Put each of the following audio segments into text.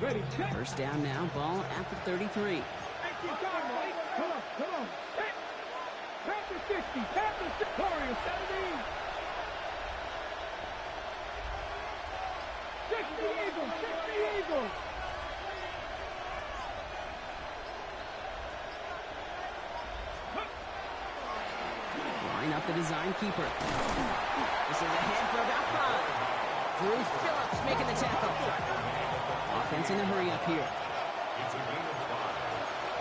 Ready, check. First down now, ball at the 33. Come on. Pass the 60, pass the 60. Warriors, 70. 60 Eagles. Line up the design keeper. This is ahead for about 5. Drew Phillips making the tackle. Offense in a hurry up here. It's a gain of 5.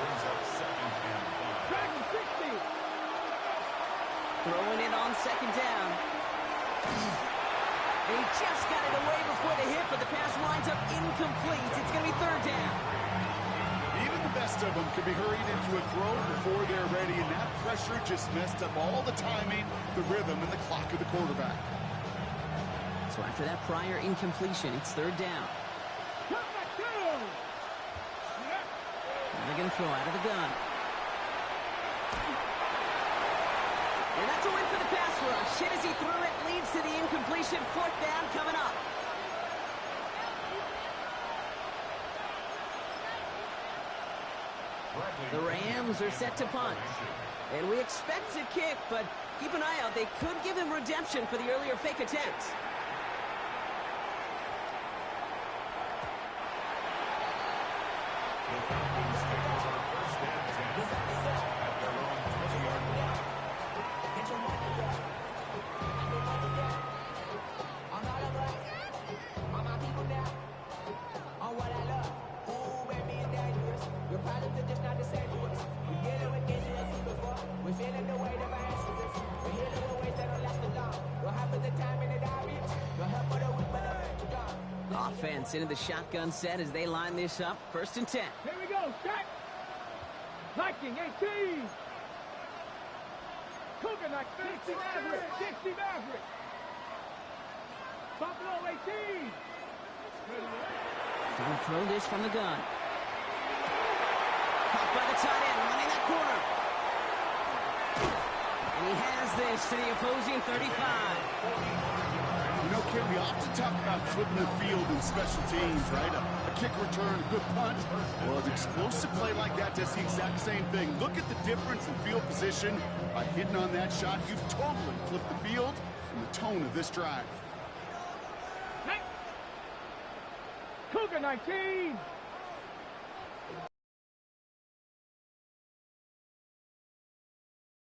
Brings up 2nd and 5. Dragon 60. Throwing it on 2nd down. And he just got it away before the hit, but the pass winds up incomplete. It's going to be 3rd down. Even the best of them can be hurried into a throw before they're ready, and that pressure just messed up all the timing, the rhythm, and the clock of the quarterback. So after that prior incompletion, it's 3rd down. And they're going to throw out of the gun. And that's a win for the pass rush. Hit as he threw it, leads to the incompletion. 4th down coming up. The Rams are set to punt. And we expect to kick, but keep an eye out. They could give him redemption for the earlier fake attempts. The Falcons take over 1st and 10 at their own 20-yard line. Offense into the shotgun set as they line this up. 1st and 10. Here we go, set. Viking 18. Cougar like 60 Maverick. Buffalo 18. Gonna throw this from the gun. Caught by the tight end, running that corner. And he has this to the opposing 35. You know, Kim, we often talk about flipping the field in special teams, right? A kick return, a good punt. Well, an explosive play like that does the exact same thing. Look at the difference in field position. By hitting on that shot, you've totally flipped the field and the tone of this drive. Cougar 19.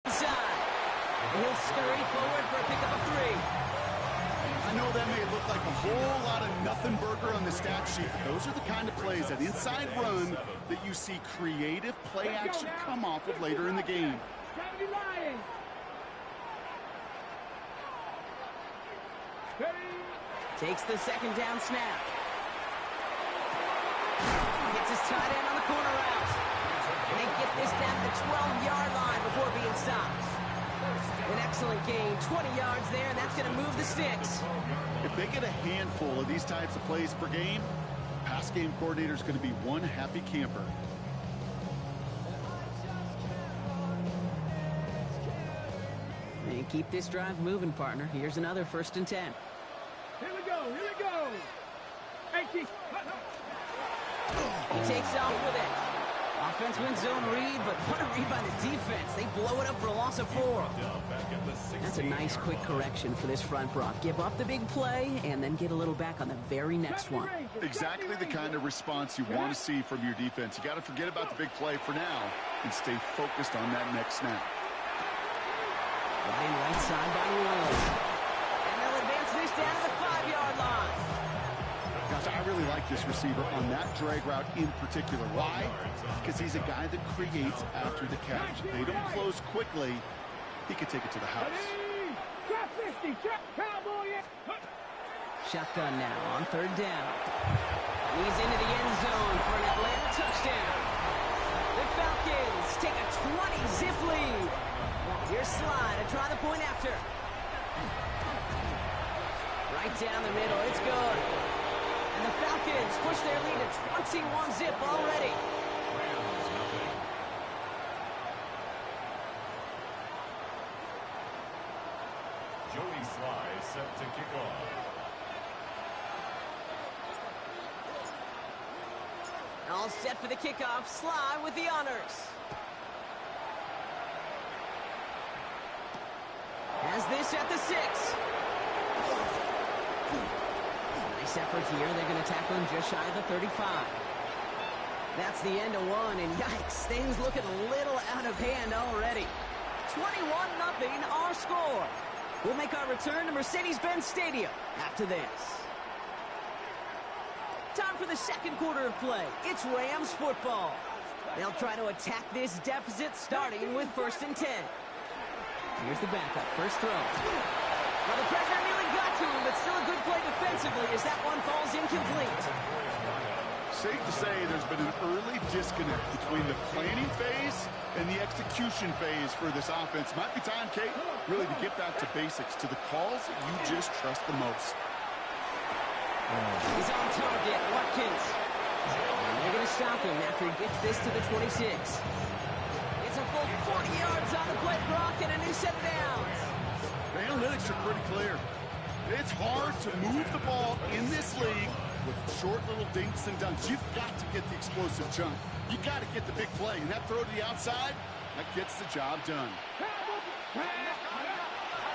Inside. He'll scurry forward for a pickup of 3. I know that may look like a whole lot of nothing burger on the stat sheet, but those are the kind of plays, that inside run, that you see creative play action come off of later in the game. 70 Lions. Takes the 2nd down snap. Gets his tight end on the corner route. And they get this down to the 12-yard line before being stopped. An excellent gain, 20 yards there, and that's going to move the sticks. If they get a handful of these types of plays per game, pass game coordinator is going to be one happy camper. And keep this drive moving, partner. Here's another 1st and 10. Here we go. 18. He takes off with it. Offense wins zone read, but what a read by the defense. They blow it up for a loss of 4. That's a nice quick correction for this front, Brock. Give up the big play and then get a little back on the very next one. Exactly the kind of response you want to see from your defense. You got to forget about the big play for now and stay focused on that next snap. Line right side by Wills. And they'll advance this down to the 5-yard line. Gosh, I really like this receiver on that drag route in particular. Why? Because he's a guy that creates after the catch. If they don't close quickly, he could take it to the house. Shotgun now on 3rd down. He's into the end zone for an Atlanta touchdown. The Falcons take a 20-zip lead. Here's Slide to try the point after. Right down the middle, it's good. And the Falcons push their lead to 21-zip already. Jody Sly set to kick off. All set for the kickoff. Sly with the honors. Has this at the 6. Nice effort here. They're going to tackle him just shy of the 35. That's the end of one, and yikes, things looking a little out of hand already. 21-0 our score. We'll make our return to Mercedes-Benz Stadium after this. Time for the second quarter of play. It's Rams football. They'll try to attack this deficit starting with 1st and 10. Here's the backup. First throw. Well, the pressure nearly got to him, but still a good play defensively as that one falls incomplete. Safe to say there's been an early disconnect between the planning phase and the execution phase for this offense. Might be time, Kate, really to get back to basics, to the calls that you just trust the most. He's on target, Watkins. And they're going to stop him after he gets this to the 26. It's a full 40 yards on the play, Brock, and a new set of downs. The analytics are pretty clear. It's hard to move the ball in this league with short little dinks and dunks. You've got to get the explosive chunk. You got to get the big play, and that throw to the outside, that gets the job done.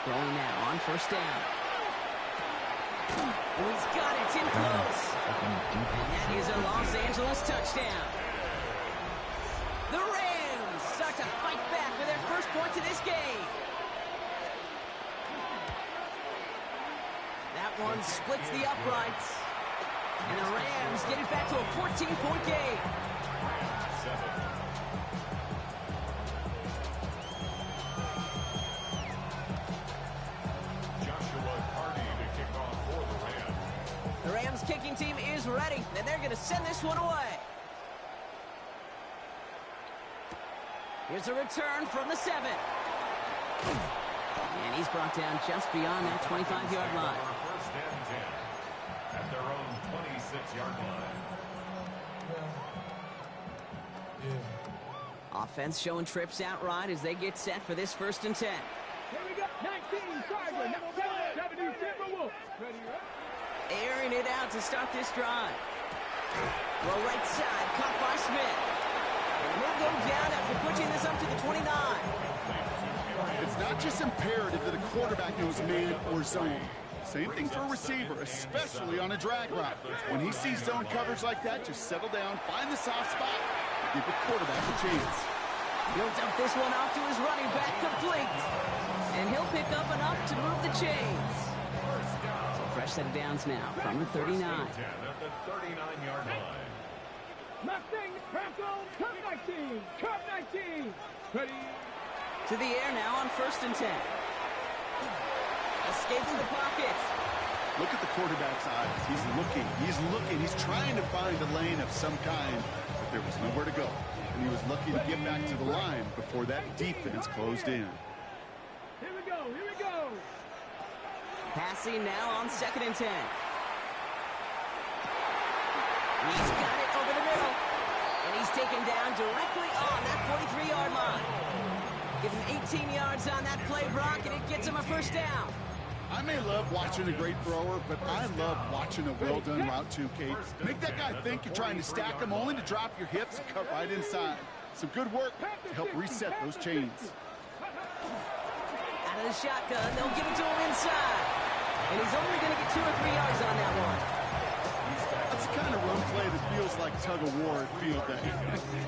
Going now on 1st down. Oh, he's got it. It's in close. And that is a Los Angeles touchdown. The Rams start to fight back with their first points of this game. That one splits the uprights. And the Rams get it back to a 14-point game. The Rams kicking team is ready, and they're going to send this one away. Here's a return from the 7. And he's brought down just beyond that 25-yard line. First and 10 at their own 26-yard line. Offense showing trips out right as they get set for this 1st and 10. Here we go. 19, Tiger. 70, Timberwolves. Ready, Airing it out to start this drive. Well, right side, caught by Smith. And he'll go down after pushing this up to the 29. It's not just imperative that a quarterback knows man or zone. Same thing for a receiver, especially on a drag route. When he sees zone coverage like that, just settle down, find the soft spot, and give the quarterback a chance. He'll dump this one off to his running back, complete. And he'll pick up enough to move the chains. So fresh set of downs now from the 39. At the 39-yard line. Mustang, Bronco, Cup 19. Cup 19. Ready. To the air now on 1st and 10. Escapes the pocket. Look at the quarterback's eyes. He's looking, he's trying to find a lane of some kind, but there was nowhere to go. And he was lucky to get back to the line before that defense closed in. Here we go. Passing now on 2nd and 10. He's got it over the middle. And he's taken down directly on that 43-yard line. Give him 18 yards on that play, Brock, and it gets him a 1st down. I may love watching a great thrower, but I love watching a well-done route too, Kate. Make that guy think you're trying to stack him only to drop your hips and cut right inside. Some good work to help reset those chains. Out of the shotgun, they'll give it to him inside. And he's only going to get 2 or 3 yards on that one. That's the kind of run play that feels like tug-of-war at field day.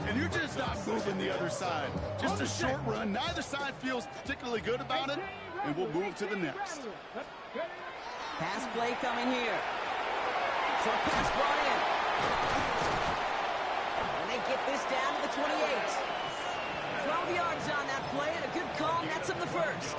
And you're just not moving the other side. Just a short run. Neither side feels particularly good about it, and we'll move to the next. Pass play coming here. Short pass brought in. And they get this down to the 28. 12 yards on that play, and a good call nets him the 1st.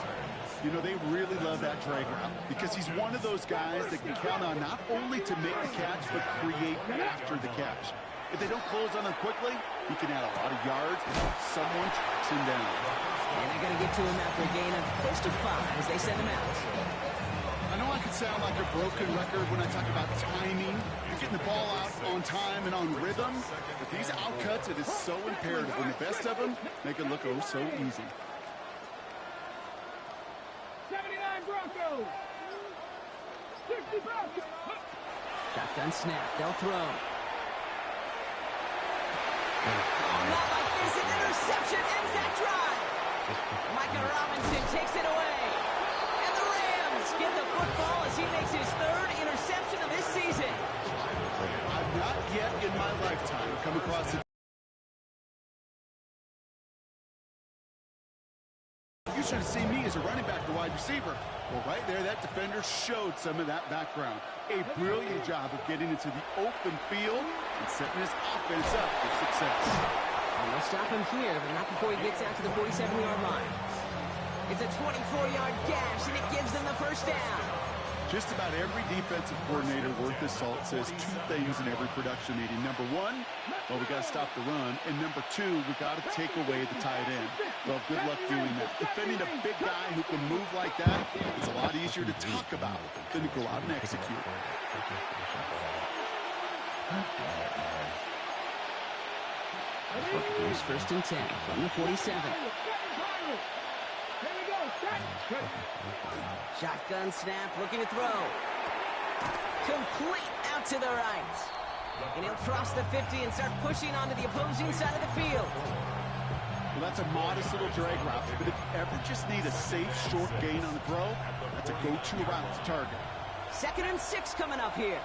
You know, they really love that drag route because he's one of those guys that can count on not only to make the catch, but create after the catch. If they don't close on him quickly, he can add a lot of yards and someone tracks him down. And they're going to get to him after a gain of close to 5 as they send him out. I know I could sound like a broken record when I talk about timing and getting the ball out on time and on rhythm, but these outcuts, it is so imperative, and the best of them make it look oh so easy. 79 Broncos. 60 Broncos. Shotgun snap. They'll throw. football as he makes his third interception of this season. I've not yet in my lifetime come across a... You should have seen me as a running back, the wide receiver. Well, right there, that defender showed some of that background. A brilliant job of getting into the open field and setting his offense up for success. And they'll stop him here, but not before he gets out to the 47-yard line. It's a 24-yard gash, and it gives them the first down. Just about every defensive coordinator worth his salt says two things in every production meeting. Number one, well, we got to stop the run. And number two, we got to take away the tight end. Well, good luck doing that. Defending a big guy who can move like that is a lot easier to talk about than to go out and execute. Here's 1st and 10 from the 47. Shotgun snap, looking to throw. Complete out to the right. And he'll cross the 50 and start pushing onto the opposing side of the field. Well, that's a modest little drag route, but if you ever just need a safe, short gain on the throw, that's a go-to route to target. 2nd and 6 coming up here.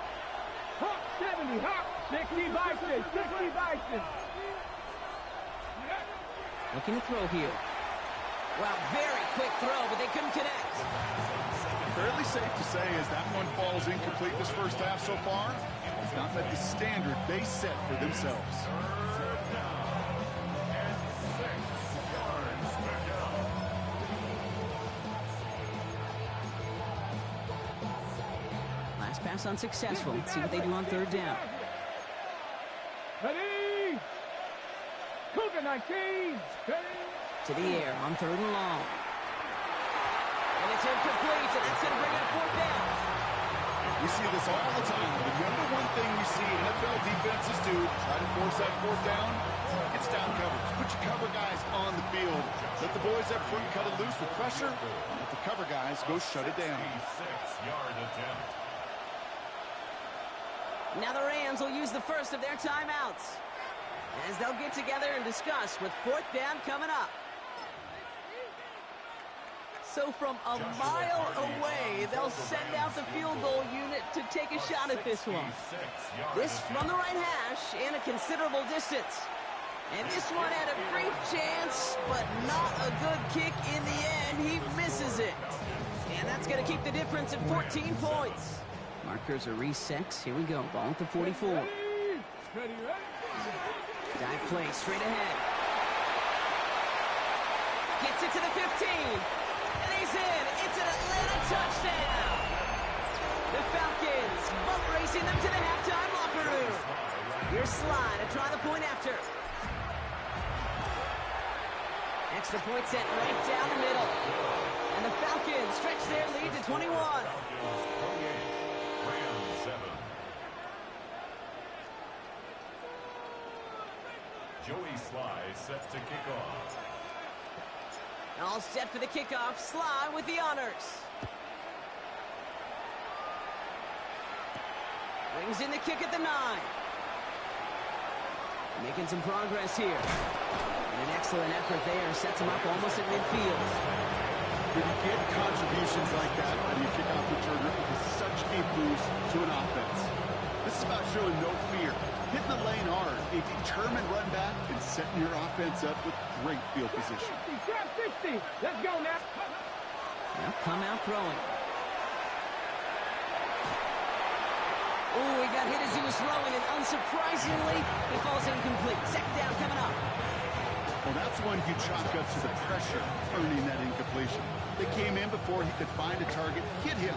Hop 70, hop 60 Bison, 60 Bison. Looking to throw here. Wow, very quick throw, but they couldn't connect. Fairly safe to say as that one falls incomplete this first half so far, it's not met the standard they set for themselves. Last pass unsuccessful. Let's see what they do on 3rd down. Ready? Cougar 19. Ready? To the air on 3rd and long. And it's incomplete, and that's going to bring up 4th down. We see this all the time. The number one thing we see NFL defenses do, try to force that 4th down, it's down coverage. Put your cover guys on the field. Let the boys up front cut it loose with pressure. Let the cover guys go shut it down. 6-yard attempt. Now the Rams will use the first of their timeouts as they'll get together and discuss with 4th down coming up. So from a mile away, they'll send out the field goal unit to take a shot at this one. This from the right hash and a considerable distance. And this one had a brief chance, but not a good kick in the end. He misses it. And that's going to keep the difference at 14 points. Markers are resets. Here we go. Ball at the 44. Ready, ready. Dive play straight ahead. Gets it to the 15. And he's in. It's an Atlanta touchdown. The Falcons boat racing them to the halftime locker room. Here's Sly to try the point after. Extra point set right down the middle. And the Falcons stretch their lead to 21. Rams 7. Joey Sly set to kick off. All set for the kickoff. Sly with the honors. Brings in the kick at the 9. Making some progress here. And an excellent effort there. Sets him up almost at midfield. When you get contributions like that on your kickoff returner, it is such a boost to an offense. This is about showing no fear, hitting the lane hard, a determined run back, and setting your offense up with great field position. 60. Let's go now. Now come out throwing. Oh, he got hit as he was throwing, and unsurprisingly, he falls incomplete. 2nd down coming up. Well, that's one you chalk up to the pressure, earning that incompletion. They came in before he could find a target, hit him,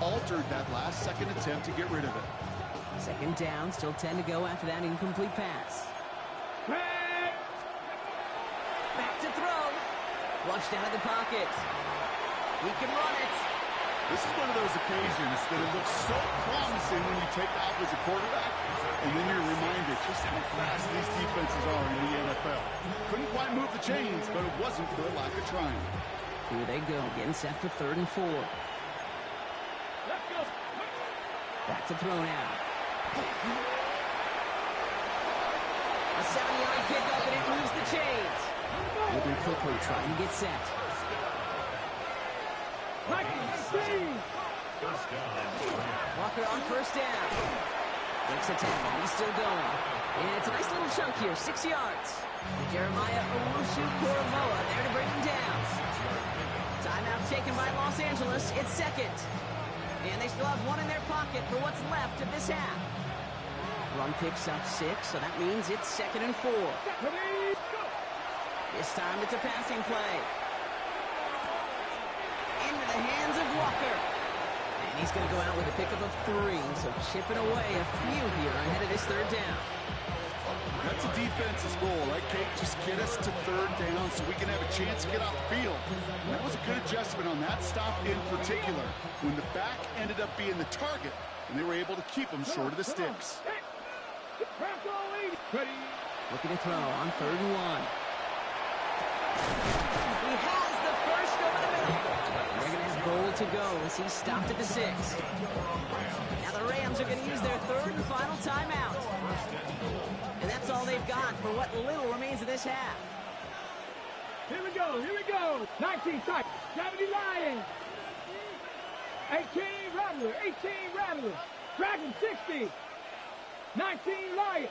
altered that last-second attempt to get rid of it. 2nd down, still 10 to go after that incomplete pass. Back to throw. Flushed out of the pocket. He can run it. This is one of those occasions that it looks so promising when you take off as a quarterback, and then you're reminded just how fast these defenses are in the NFL. Couldn't quite move the chains, but it wasn't for a lack of trying. Here they go, getting set for 3rd and 4. Let's go. Back to throw now. A 7-yard pickup, and it moves the chains. Moving quickly, trying to get set. first down. Walker on first down. Makes a tackle. He's still going. And it's a nice little chunk here, 6 yards. Jeremiah Owusu-Koramoah there to bring him down. Timeout taken by Los Angeles. It's second. And they still have one in their pocket for what's left of this half. Run picks up 6, so that means it's 2nd and 4. This time it's a passing play. Into the hands of Walker. And he's going to go out with a pickup of 3, so chipping away a few here ahead of this third down. That's a defense's goal, right, Kate? Just get us to third down so we can have a chance to get off the field. And that was a good adjustment on that stop in particular, when the back ended up being the target, and they were able to keep them short of the sticks. Looking to throw on 3rd and 1. He has the first over the middle. And they're going to have goal to go as he stopped at the 6. Now the Rams are going to use their 3rd and final timeout. And that's all they've got for what little remains of this half. Here we go, here we go. 19 tight, 70 Lions. 18 Rattler, 18 Rattler. Dragon 60. 19 Lions.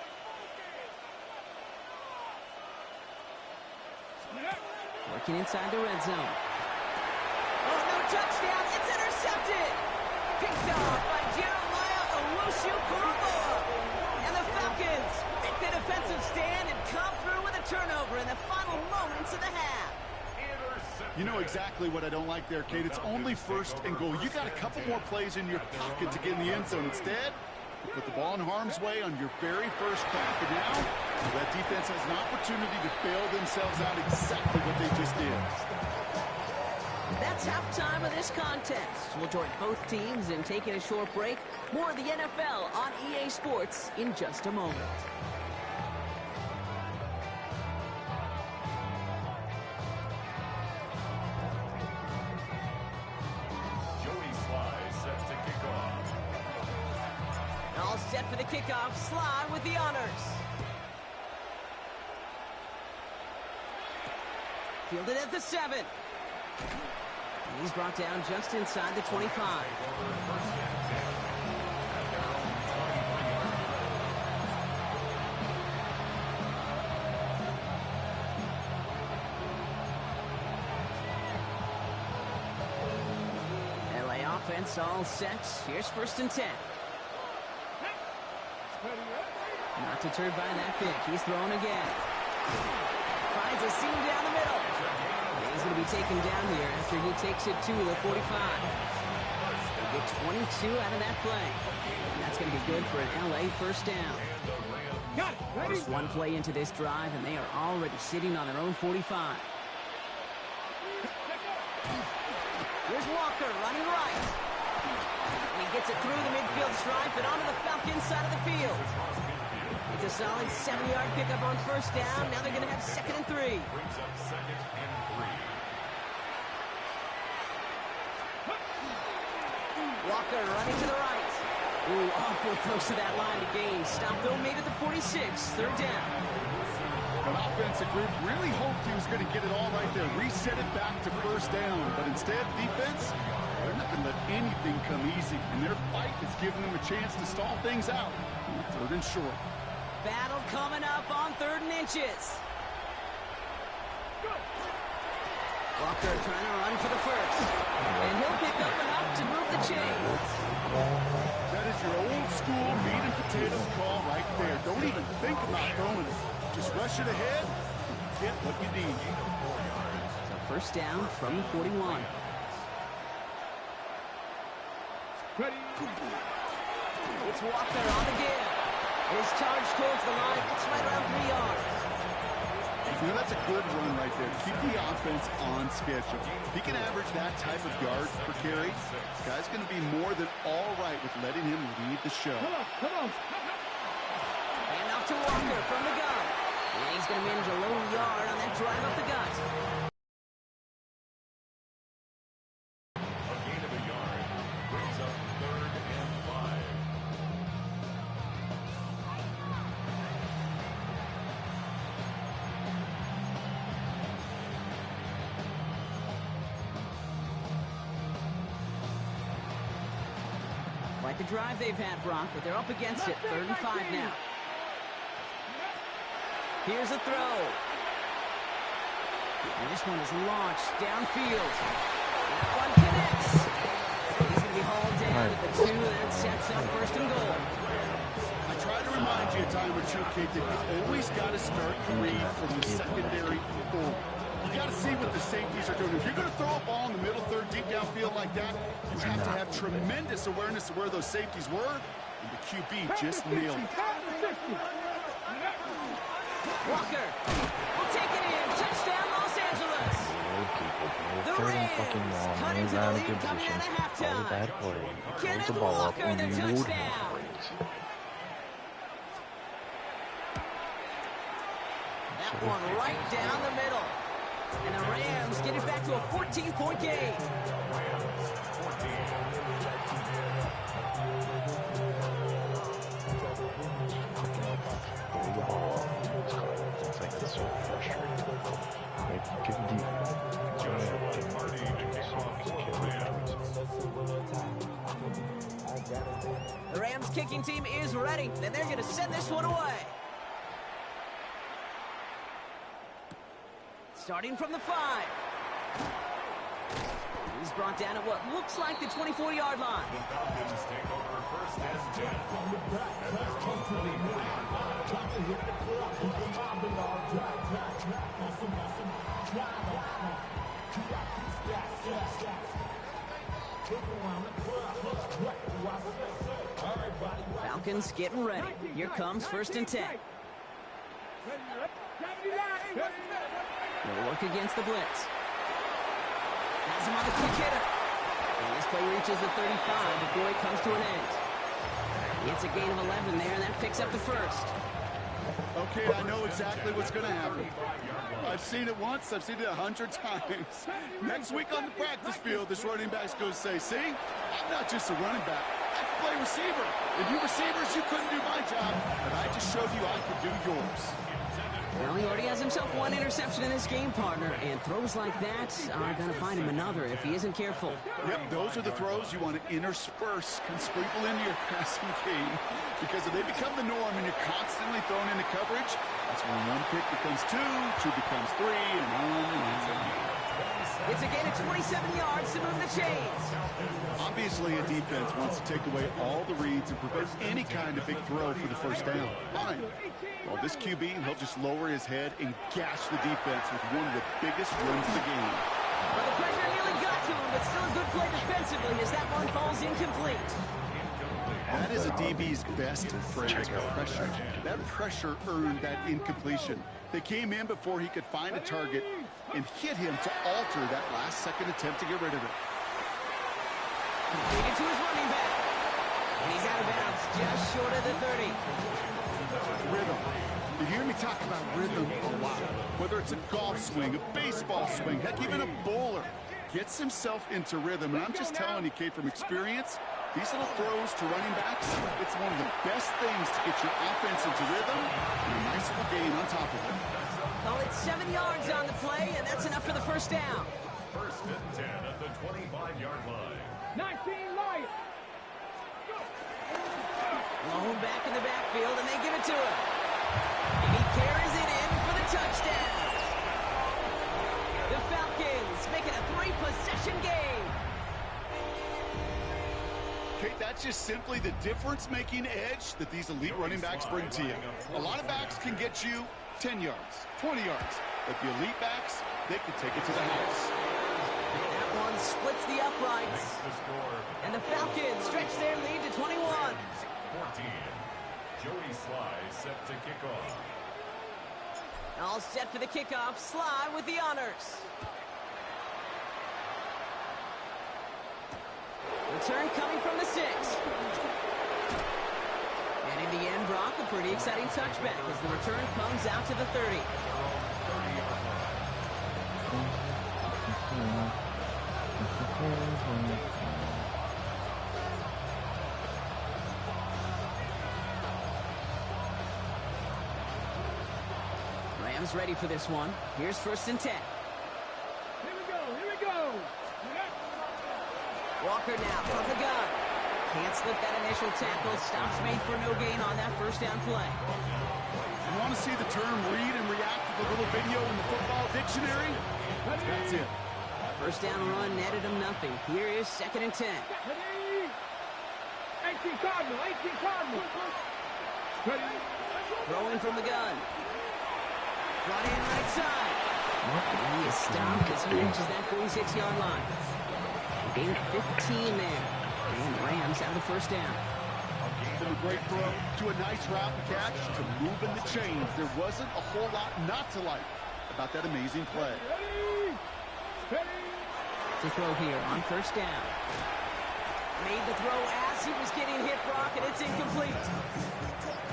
Working inside the red zone. Oh, no touchdown. It's intercepted. Picked off by Jeremiah Owusu-Koramoah. And the Falcons make the defensive stand and come through with a turnover in the final moments of the half. You know exactly what I don't like there, Kate. It's only 1st and goal. You got a couple more plays in your pocket to get in the end zone. Instead, you put the ball in harm's way on your very first crack, and now that defense has an opportunity to bail themselves out exactly what they just did. That's halftime of this contest. We'll join both teams in taking a short break. More of the NFL on EA Sports in just a moment. All set for the kickoff. Sly with the honors. Fielded at the 7. And he's brought down just inside the 25. LA offense all set. Here's 1st and 10. Not deterred by that pick. He's throwing again. Finds a seam down the middle. And he's going to be taken down here after he takes it to the 45. They get 22 out of that play. And that's going to be good for an LA first down. Just one play into this drive, and they are already sitting on their own 45. Here's Walker running right. And he gets it through the midfield stripe and onto the Falcons side of the field. It's a solid 70-yard pickup on 1st down. Now they're going to have 2nd and 3. Brings up 2nd and 3. Walker running to the right. Ooh, awful close to that line to gain. Stop though made at the 46. 3rd down. An offensive group really hoped he was going to get it all right there. Reset it back to 1st down. But instead, defense, they're not going to let anything come easy. And their fight is giving them a chance to stall things out. 3rd and short. Battle coming up on 3rd and inches. Walker trying to run for the 1st. And he'll pick up enough to move the chains. That is your old school meat and potatoes call right there. Don't even think about throwing it. Just rush it ahead and get what you need. So 1st down from the 41. It's Walker on the give. His charge towards the line. It's right around 3 yards. You know, that's a good run right there. Keep the offense on schedule. If he can average that type of yards per carry, this guy's going to be more than all right with letting him lead the show. Come on. And off to Walker from the gun. And he's going to manage a low yard on that drive up the gut. A gain of a yard brings up 3rd and 5. Quite the drive they've had, Brock, but they're up against it. 3rd and 5 now. Here's a throw. And this one is launched downfield. That one connects. He's going to be hauled down at the 2. That sets up 1st and goal. I try to remind you a time or two, Kate, that you've always got to start the read from the secondary forward. You got to see what the safeties are doing. If you're going to throw a ball in the middle third deep downfield like that, you have to have tremendous awareness of where those safeties were, and the QB just nailed it. Walker will take it in. Touchdown, Los Angeles. The Rams cut into the lead coming out of halftime. Kenneth Walker, the touchdown. That one right down the middle. And the Rams get it back to a 14-point game. It's so frustrating. Like, give deep. The Rams kicking team is ready, and they're going to send this one away. Starting from the 5. He's brought down at what looks like the 24-yard line. The Falcons take over 1st and 10 at their own 24-yard Falcons getting ready. Here comes 1st and 10. They'll work against the blitz. Has him on the quick hitter. And this play reaches the 35 before it comes to an end. It's a gain of 11 there, and that picks up the 1st. Okay, I know exactly what's going to happen. I've seen it once, I've seen it 100 times. Next week on the practice field, this running back's going to say, see, I'm not just a running back, I can play receiver. And you receivers, you couldn't do my job, but I just showed you I could do yours. Well, he already has himself 1 interception in this game, partner, and throws like that are going to find him another if he isn't careful. Yep, those are the throws you want to intersperse and sprinkle into your passing game, because if they become the norm and you're constantly thrown into coverage, that's when 1 pick becomes 2, 2 becomes 3, and on and on. It's a gain of 27 yards to move the chains. Obviously, a defense wants to take away all the reads and prevent any kind of big throw for the 1st down. Fine. Well, this QB, he'll just lower his head and gash the defense with one of the biggest runs of the game. Well, the pressure nearly got to him, but still a good play defensively as that one falls incomplete. That is a DB's best friend, pressure. That pressure earned that incompletion. They came in before he could find a target and hit him to alter that last-second attempt to get rid of it. Completed to his running back. And he's out of bounds, just short of the 30. Rhythm. You hear me talk about rhythm a lot. Whether it's a golf swing, a baseball swing, heck, even a bowler gets himself into rhythm. And I'm just telling you, Kate, from experience, these little throws to running backs, it's one of the best things to get your offense into rhythm and a nice little gain on top of it. Well, it's 7 yards on the play, and that's enough for the 1st down. 1st and 10 at the 25-yard line. 19 Lions. Lone back in the backfield, and they give it to him. And he carries it in for the touchdown. The Falcons make it a 3-possession game. Kate, that's just simply the difference-making edge that these elite running backs bring to you. A lot of backs can get you 10 yards, 20 yards. But the elite backs, they can take it to the house. That one splits the uprights. And the Falcons stretch their lead to 21. 14. Jody Sly set to kick off. All set for the kickoff. Sly with the honors. Return coming from the 6. And in the end, Brock, a pretty exciting touchback as the return comes out to the 30. Rams ready for this one. Here's 1st and 10. Here we go. Walker now from the gun. Can't slip that initial tackle. Stops made for no gain on that first down play. You want to see the term read and react to the little video in the football dictionary? That's it. First down run netted him nothing. Here is 2nd and 10. 18 Cardinal, 18 Cardinal. Throwing from the gun. Brought in right side. And he is stopped as he reaches that 46-yard line. Gain of 15 there. And Rams have the first down. From a great throw to a nice route and catch to moving the chains. There wasn't a whole lot not to like about that amazing play. To throw here on first down. Made the throw as he was getting hit, Brock, and it's incomplete.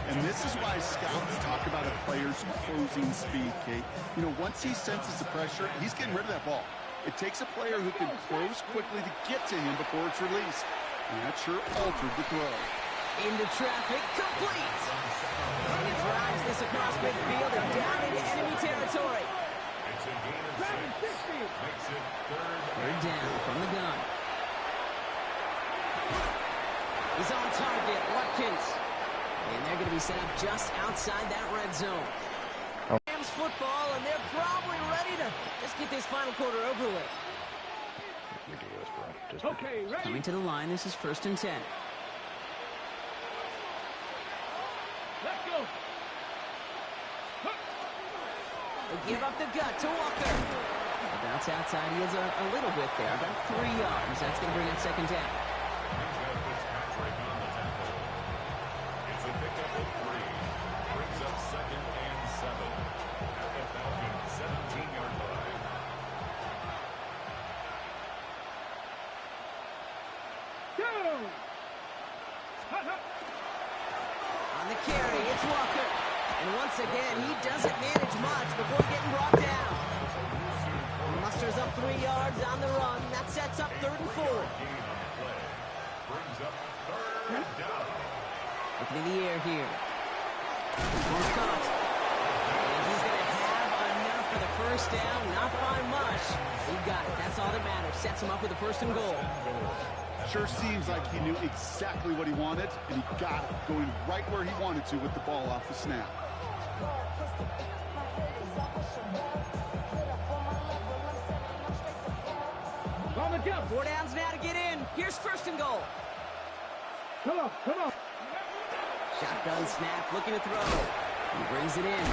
And this is why scouts talk about a player's closing speed, Kate. You know, once he senses the pressure, he's getting rid of that ball. It takes a player who can close quickly to get to him before it's released. And that sure altered the throw. Into traffic, complete. And he drives this across midfield and down into enemy territory. It's a gain of 6. Makes it Third down from the gun. He's on target, Watkins. And they're going to be set up just outside that red zone. Rams football, and they're probably ready to just get this final quarter over with. Ridiculous, bro. Just Okay, ready? Coming to the line, this is 1st and 10. Let's go. They give up the gut to Walker. The bounce outside, he has a little bit there, about 3 yards. That's going to bring up 2nd down. Fitzpatrick on the tackle. It's a pickup of 3. Brings up 2nd and 7. At the Falcons' 17-yard line. Go. On the carry, it's Walker. And once again, he doesn't manage much before getting brought down. He musters up 3 yards on the run. That sets up 3rd and 4. Gain on the play. Brings up 3rd down. Looking in the air here. This one's caught. And he's going to have enough for the first down. Not by much. He got it. That's all that matters. Sets him up with a 1st and goal. Sure seems like he knew exactly what he wanted, and he got it, going right where he wanted to with the ball off the snap. On the jump. 4 downs now to get in. Here's 1st and goal. Come on, come on. Shotgun snap, looking to throw. He brings it in.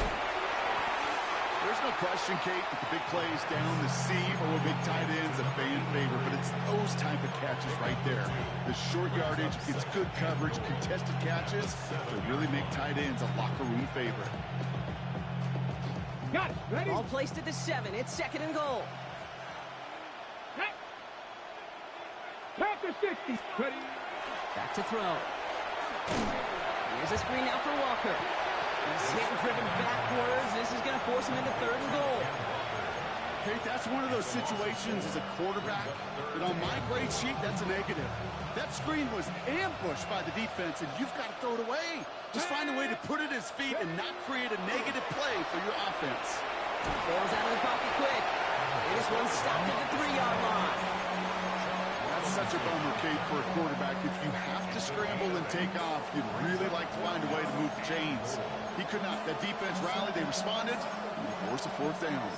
There's no question, Kate, that the big plays down the seam or with big tight ends a fan favorite, but it's those type of catches right there. The short yardage, it's good coverage, contested catches that really make tight ends a locker room favorite. Got it. Ready? Ball placed at the 7. It's 2nd and goal. Panther 60. Ready? Back to throw. Here's a screen now for Walker. He's hit and driven backwards. This is going to force him into 3rd and goal. Kate, that's one of those situations as a quarterback that on my grade sheet, that's a negative. That screen was ambushed by the defense, and you've got to throw it away. Just find a way to put it at his feet and not create a negative play for your offense. Bails out of the pocket quick. This one stopped at the 3-yard line. That's such a bummer, Kate, for a quarterback. If you have to scramble and take off, you'd really like to find a way to move the chains. He could not. That defense rallied. They responded. And they forced a 4th down.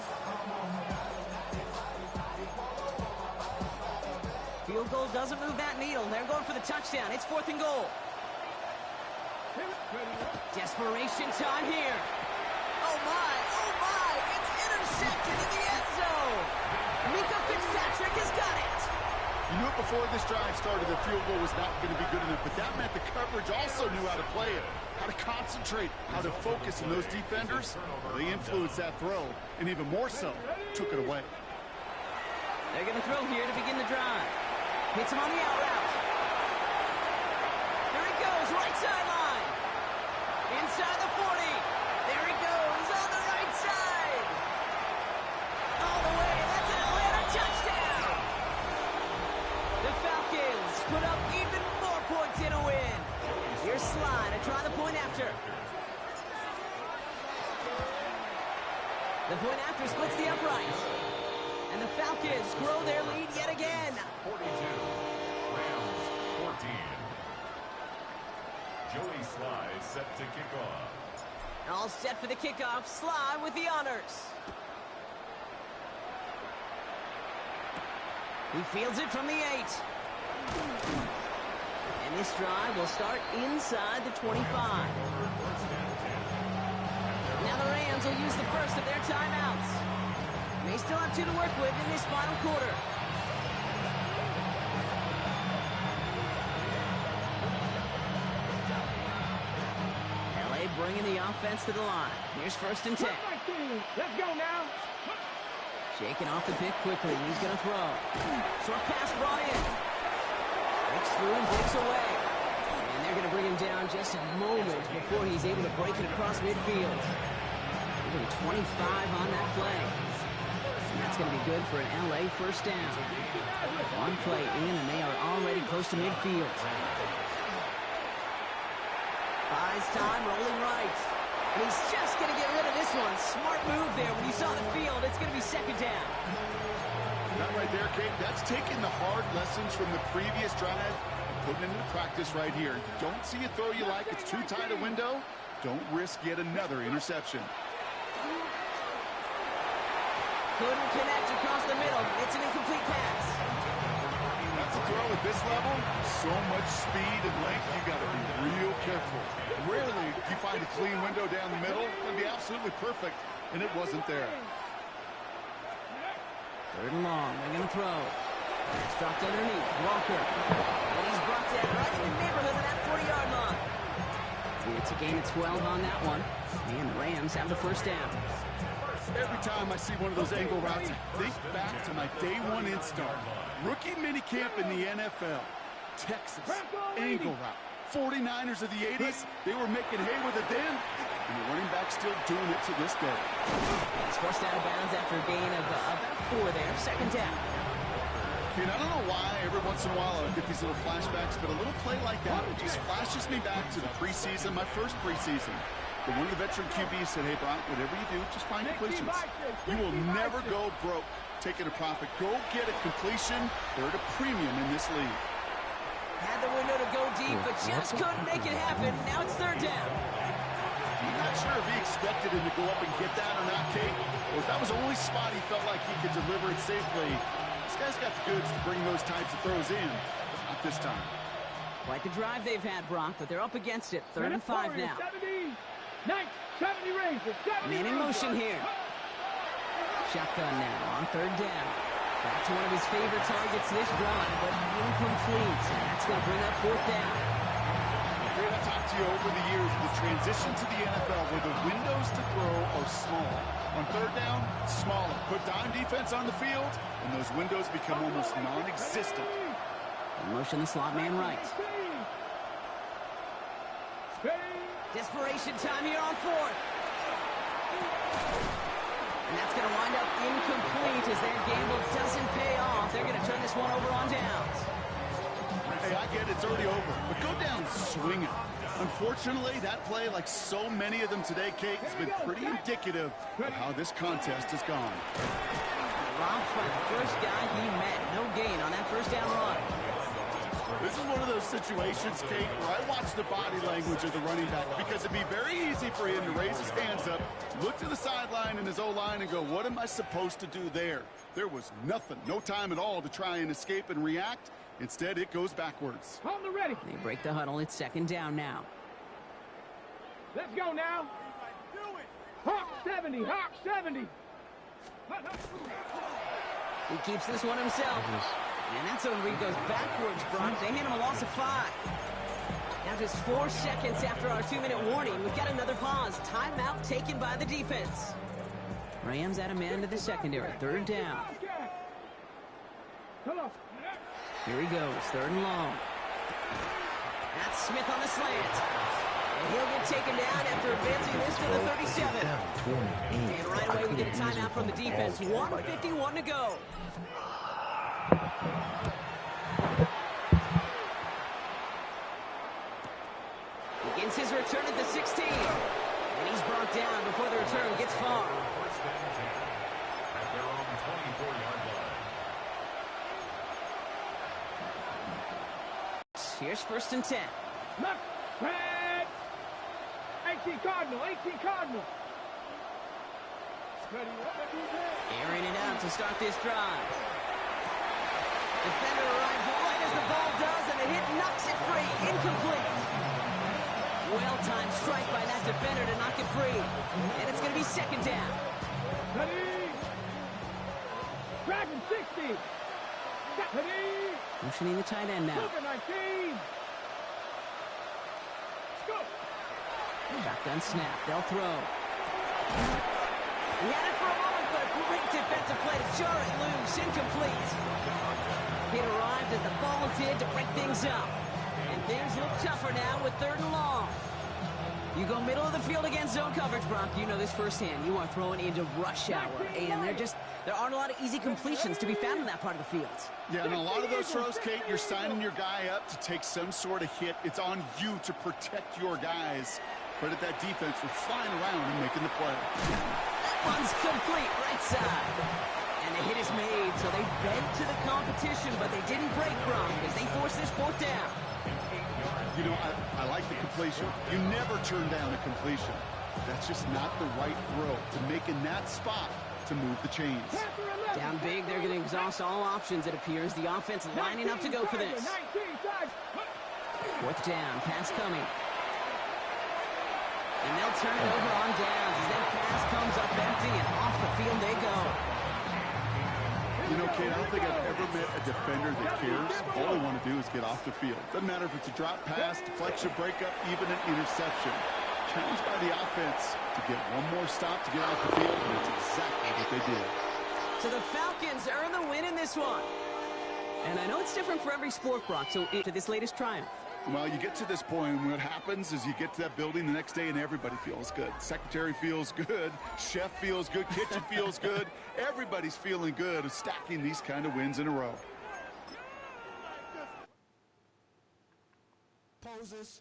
Field goal doesn't move that needle. They're going for the touchdown. It's 4th and goal. Desperation time here. Oh, my. Oh, my. It's intercepted in the end zone. Mika Fitzpatrick has got it. You knew it before this drive started. The field goal was not going to be good enough, but that meant the coverage also knew how to play it, how to concentrate, how to focus on those defenders. They influenced that throw, and even more so, took it away. They're going to throw here to begin the drive. Hits him on the out route. Here he goes, right sideline. Inside the 40. There he goes on the right side. All the way. That's an Atlanta touchdown. The Falcons put up even more points in a win. Here's Sly to try the point after. The point after splits the uprights. And the Falcons grow their lead yet again. 42. Rams 14. Joey Sly set to kick off. All set for the kickoff. Sly with the honors. He fields it from the 8. And this drive will start inside the 25. Now the Rams will use the first of their timeouts. They still have 2 to work with in this final quarter. LA bringing the offense to the line. Here's 1st and 10. Let's go now. Shaking off the pick quickly. He's going to throw. Short pass brought in. Breaks through and breaks away. And they're going to bring him down just a moment before he's able to break it across midfield. Give him 25 on that play. And that's going to be good for an LA first down. 1 play in, and they are already close to midfield. Buys time, rolling right. And he's just going to get rid of this one. Smart move there. When you saw the field, it's going to be 2nd down. That right there, Kate, that's taking the hard lessons from the previous drive and putting it into practice right here. You don't see a throw you like, it's too tight a window. Don't risk yet another interception. Couldn't connect across the middle. It's an incomplete pass. That's a throw at this level. So much speed and length, you got to be real careful. Rarely do you find a clean window down the middle. It'd be absolutely perfect, and it wasn't there. 3rd and long. They're going to throw. It's dropped underneath. Walker. And he's brought down right in the neighborhood of that 40-yard line. It's a gain of 12 on that one. And the Rams have the first down. Every time I see one of those angle routes, I think back to my day 1 install. Rookie minicamp in the NFL. Texas. Angle route. 49ers of the 80s. They were making hay with it then. And the running back's still doing it to this day. He's forced out of bounds after a gain of about 4 there. 2nd down. I don't know why every once in a while I get these little flashbacks, but a little play like that just flashes me back to the preseason, my first preseason. But one of the veteran QBs said, hey, Brock, whatever you do, just find completions. You will never go broke taking a profit. Go get a completion. They're at a premium in this league. Had the window to go deep, but just couldn't make it happen. Now it's 3rd down. I'm not sure if he expected him to go up and get that or not, Kate. Or if that was the only spot he felt like he could deliver it safely. This guy's got the goods to bring those types of throws in. Not this time. Quite the drive they've had, Brock, but they're up against it. 3rd and 5 now. 70 Rangers. Man in motion here. Shotgun now on 3rd down. Back to one of his favorite targets this drive, but incomplete. And that's going to bring up 4th down. I've talked to you over the years, the transition to the NFL where the windows to throw are small. On 3rd down, smaller. Put dime defense on the field, and those windows become almost non-existent. In motion, the slot man right. Desperation time here on 4th. And that's going to wind up incomplete as their gamble doesn't pay off. They're going to turn this one over on downs. Hey, I get it, it's already over, but go down swinging. Unfortunately, that play, like so many of them today, Kate, has been pretty indicative of how this contest has gone. Robbed by the first guy he met. No gain on that 1st down run. This is one of those situations, Kate, where I watch the body language of the running back because it'd be very easy for him to raise his hands up, look to the sideline in his O-line and go, what am I supposed to do there? There was nothing, no time at all to try and escape and react. Instead, it goes backwards. On the ready. They break the huddle. It's 2nd down now. Let's go now. Hawk 70. Hawk 70. He keeps this one himself. And that zone read goes backwards, Brock. They hand him a loss of 5. Now just 4 seconds after our 2-minute warning. We've got another pause. Timeout taken by the defense. Rams add a man to the secondary. 3rd down. Here he goes. 3rd and long. That's Smith on the slant. And he'll get taken down after advancing this to the 37. And right away we get a timeout from the defense. 1:51 to go. Begins his return at the 16. And he's brought down before the return gets far. At their own 24-yard line. Here's 1st and 10. Look, 18 Cardinal, 18 Cardinal. Airing it out to start this drive. Defender arrives right as the ball does, and the hit knocks it free. Incomplete. Well-timed strike by that defender to knock it free. And it's going to be second down. Ready. Dragon 60. Ready. Motioning the tight end now. Super 19. Let's go. Shotgun snap. They'll throw. He had it for a moment, but a great defensive play to jar it loose. Incomplete. It arrived as the ball did to break things up. And things look tougher now with 3rd and long. You go middle of the field against zone coverage, Brock. You know this firsthand. You are throwing into rush hour. And there aren't a lot of easy completions to be found in that part of the field. Yeah, and a lot of those throws, Kate, you're signing your guy up to take some sort of hit. It's on you to protect your guys. Credit that defense for flying around and making the play. One's complete, right side. And the hit is made, so they bent to the competition, but they didn't break, Brock, as they force this 4th down. You know, I like the completion. You never turn down a completion. That's just not the right throw to make in that spot to move the chains. Down big, they're going to exhaust all options, it appears. The offense lining up to go for this. 4th down, pass coming. And they'll turn it over on downs as that pass comes up empty, and off the field they go. You know, Kate, I don't think I've ever met a defender that cares. All they want to do is get off the field. Doesn't matter if it's a drop pass, deflection, breakup, even an interception. Challenged by the offense to get one more stop to get off the field, and that's exactly what they did. So the Falcons earn the win in this one. And I know it's different for every sport, Brock, so into this latest triumph. Well, you get to this point, and what happens is you get to that building the next day, and everybody feels good. Secretary feels good. Chef feels good. Kitchen feels good. Everybody's feeling good of stacking these kind of wins in a row. Poses.